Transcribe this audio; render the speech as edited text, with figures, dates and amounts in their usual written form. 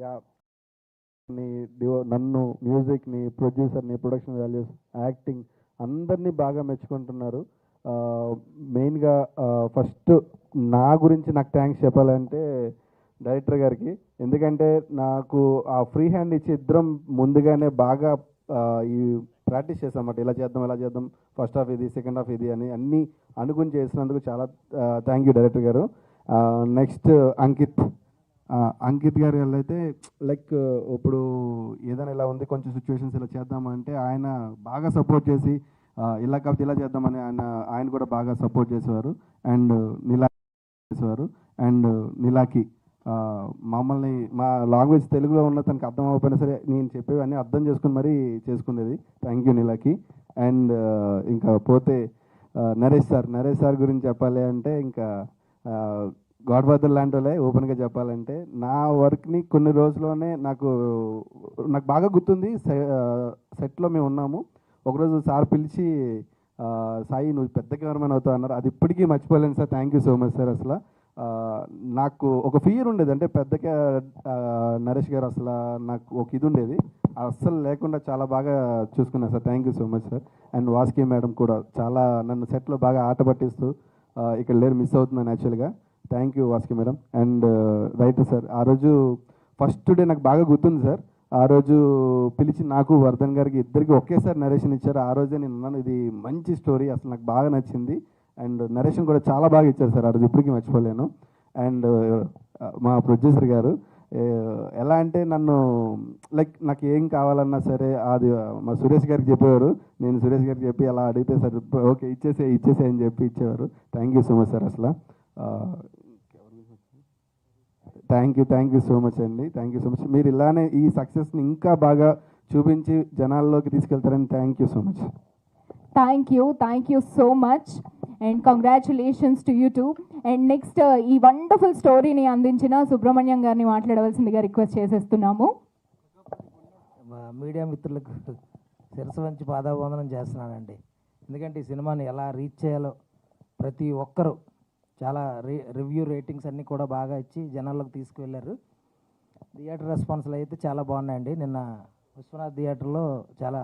Yeah నన్ను మ్యూజిక్ని, ప్రొడ్యూసర్ని, production values, acting అందరినీ బాగా మెచ్చుకుంటున్నారు. మెయిన్గా ఫస్ట్ నా గురించి నాకు థ్యాంక్స్ చెప్పాలంటే డైరెక్టర్ గారికి. ఎందుకంటే నాకు ఆ ఫ్రీ హ్యాండ్ ఇచ్చి ఇద్దరం ముందుగానే బాగా ఈ ప్రాక్టీస్ చేసామన్నమాట. ఇలా చేద్దాం, ఫస్ట్ హాఫ్ ఇది, సెకండ్ హాఫ్ ఇది అని అన్నీ అనుకుని చేసినందుకు చాలా థ్యాంక్ యూ డైరెక్టర్ గారు. నెక్స్ట్ అంకిత్ గారు అయితే లైక్ ఇప్పుడు ఏదైనా ఇలా ఉంది, కొంచెం సిచ్యువేషన్స్ ఇలా చేద్దామంటే ఆయన బాగా సపోర్ట్ చేసి ఇలా కాకపోతే ఇలా చేద్దామని ఆయన కూడా బాగా సపోర్ట్ చేసేవారు. అండ్ నీలాకి మమ్మల్ని మా లాంగ్వేజ్ తెలుగులో ఉన్న తనకు అర్థం అవ్వకపోయినా సరే నేను చెప్పేవన్నీ అర్థం చేసుకుని మరీ చేసుకునేది. Thank you నీలాకి. అండ్ ఇంకా పోతే నరేష్ సార్ గురించి చెప్పాలి అంటే ఇంకా గాడ్ ఫాదర్ లాంటి వాళ్ళే. ఓపెన్గా చెప్పాలంటే నా వర్క్ని కొన్ని రోజుల్లోనే నాకు బాగా గుర్తుంది. సెట్లో మేము ఉన్నాము. ఒకరోజు సార్ పిలిచి సాయి నువ్వు పెద్ద కెమెరామెన్ అవుతావు అన్నారు. అది ఇప్పటికీ మర్చిపోలేను sir. Thank you so much sir. అసలు నాకు ఒక ఫియర్ ఉండేది, అంటే పెద్దగా నరేష్ గారు అసలు నాకు ఒక ఇది ఉండేది, అస్సలు లేకుండా చాలా బాగా చూసుకున్నారు sir. Thank you so much sir. And Vaski madam కూడా చాలా నన్ను సెట్లో బాగా ఆట పట్టిస్తూ ఇక్కడ లేరు, మిస్ అవుతున్నాను యాక్చువల్గా. Thank you Vaski madam. And writer sir, ఆ రోజు ఫస్ట్ డే నాకు బాగా గుర్తుంది సార్. ఆ రోజు పిలిచి నాకు వర్ధన్ గారికి ఇద్దరికి ఒకేసారి నరేషన్ ఇచ్చారు. ఆ రోజే నేను అన్నాను ఇది మంచి స్టోరీ, అసలు నాకు బాగా నచ్చింది. అండ్ నరేషన్ కూడా చాలా బాగా ఇచ్చారు సార్. ఆ రోజు ఇప్పటికీ మర్చిపోలేను. అండ్ మా ప్రొడ్యూసర్ గారు ఎలా అంటే నన్ను లైక్ నాకు ఏం కావాలన్నా సరే అది మా సురేష్ గారికి చెప్పేవారు. నేను సురేష్ గారికి చెప్పి అలా అడిగితే సార్ ఓకే ఇచ్చేసే అని చెప్పి ఇచ్చేవారు. Thank you so much sir. అసలు థ్యాంక్ యూ సో మచ్ అండి. Thank you so much. మీరు ఇలానే ఈ సక్సెస్ని ఇంకా బాగా చూపించి జనాల్లోకి తీసుకెళ్తారని thank you so much. Thank you so much and congratulations to you too. And next ఈ వండర్ఫుల్ స్టోరీని అందించిన సుబ్రహ్మణ్యం గారిని మాట్లాడవలసిందిగా రిక్వెస్ట్ చేసేస్తున్నాము. మీడియా మిత్రులకు శిరస్సు వంచి పాదాభివందనం చేస్తున్నానండి. ఎందుకంటే ఈ సినిమాని ఎలా రీచ్ చేయాలో ప్రతి ఒక్కరూ చాలా రివ్యూ రేటింగ్స్ అన్నీ కూడా బాగా ఇచ్చి జనాల్లోకి తీసుకువెళ్ళారు. థియేటర్ రెస్పాన్స్లు అయితే చాలా బాగున్నాయండి. నిన్న విశ్వనాథ్ థియేటర్లో చాలా